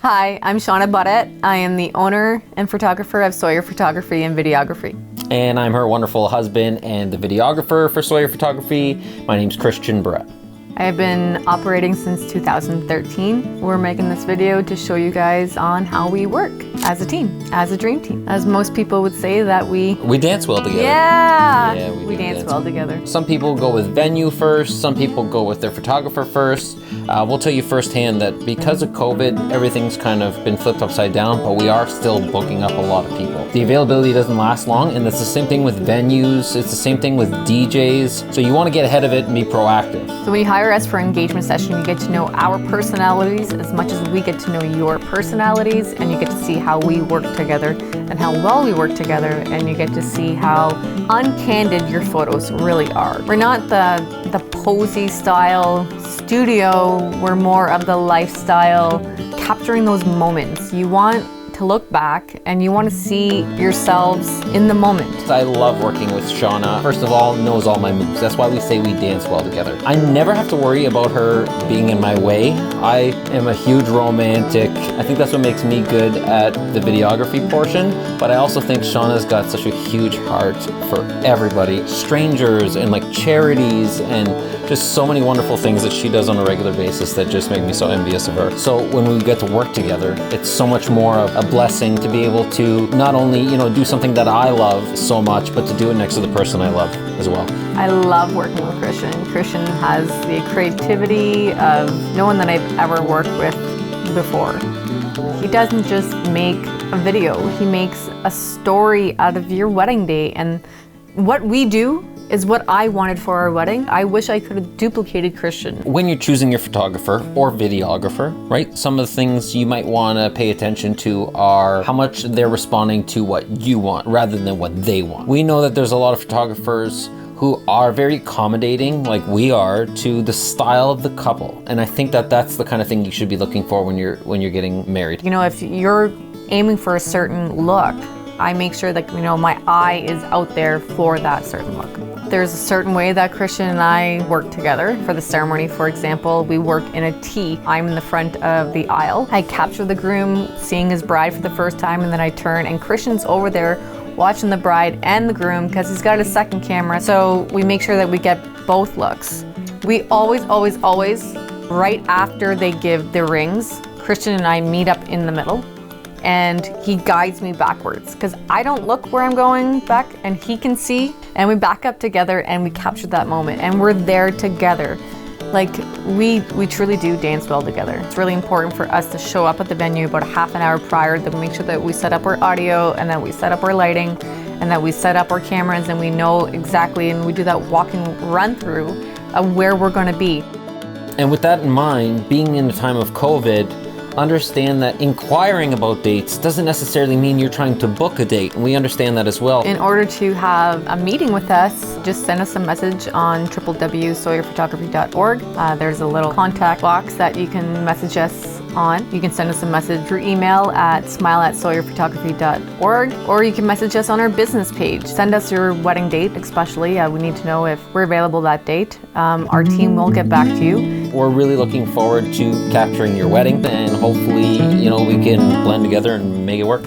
Hi, I'm Shauna Buddet. I am the owner and photographer of Sawyer Photography and Videography. And I'm her wonderful husband and the videographer for Sawyer Photography. My name's Christian Brett. I have been operating since 2013. We're making this video to show you guys on how we work as a team, as a dream team. As most people would say that we dance well together. Yeah, we dance well together. Some people go with venue first, some people go with their photographer first. We'll tell you firsthand that because of COVID, everything's kind of been flipped upside down, but we are still booking up a lot of people. The availability doesn't last long, and it's the same thing with venues, it's the same thing with DJs. So you want to get ahead of it and be proactive. So when you hire us for an engagement session, you get to know our personalities as much as we get to know your personalities, and you get to see how we work together and how well we work together, and you get to see how uncandid your photos really are. We're not the posy style studio, we're more of the lifestyle, capturing those moments. You want to look back and you want to see yourselves in the moment. I love working with Shauna. First of all, knows all my moves. That's why we say we dance well together. I never have to worry about her being in my way. I am a huge romantic. I think that's what makes me good at the videography portion, but I also think Shauna's got such a huge heart for everybody. Strangers and like charities and just so many wonderful things that she does on a regular basis that just make me so envious of her. So when we get to work together, it's so much more of a blessing to be able to not only, do something that I love so much, but to do it next to the person I love as well. I love working with Christian. Christian has the creativity of no one that I've ever worked with before. He doesn't just make a video, he makes a story out of your wedding day, and what we do is what I wanted for our wedding. I wish I could have duplicated Christian. When you're choosing your photographer or videographer, right? Some of the things you might want to pay attention to are how much they're responding to what you want rather than what they want. We know that there's a lot of photographers who are very accommodating, like we are, to the style of the couple. And I think that that's the kind of thing you should be looking for when you're getting married. If you're aiming for a certain look, I make sure that, my eye is out there for that certain look. There's a certain way that Christian and I work together. For the ceremony, for example, we work in a T. I'm in the front of the aisle. I capture the groom seeing his bride for the first time, and then I turn, and Christian's over there watching the bride and the groom because he's got a second camera. So we make sure that we get both looks. We always, right after they give their rings, Christian and I meet up in the middle, and he guides me backwards because I don't look where I'm going back, and he can see, and we back up together and we capture that moment, and we're there together. Like we truly do dance well together. It's really important for us to show up at the venue about a half an hour prior, to make sure that we set up our audio and that we set up our lighting and that we set up our cameras, and we know exactly, and we do that walking run through of where we're going to be. And with that in mind, being in the time of COVID, understand that inquiring about dates doesn't necessarily mean you're trying to book a date, and we understand that as well. In order to have a meeting with us, just send us a message on www.sawyerphotography.org. There's a little contact box that you can message us on. You can send us a message through email at smile@sawyerphotography.org, or you can message us on our business page. Send us your wedding date, especially. We need to know if we're available that date. Our team will get back to you. We're really looking forward to capturing your wedding, and hopefully, we can blend together and make it work.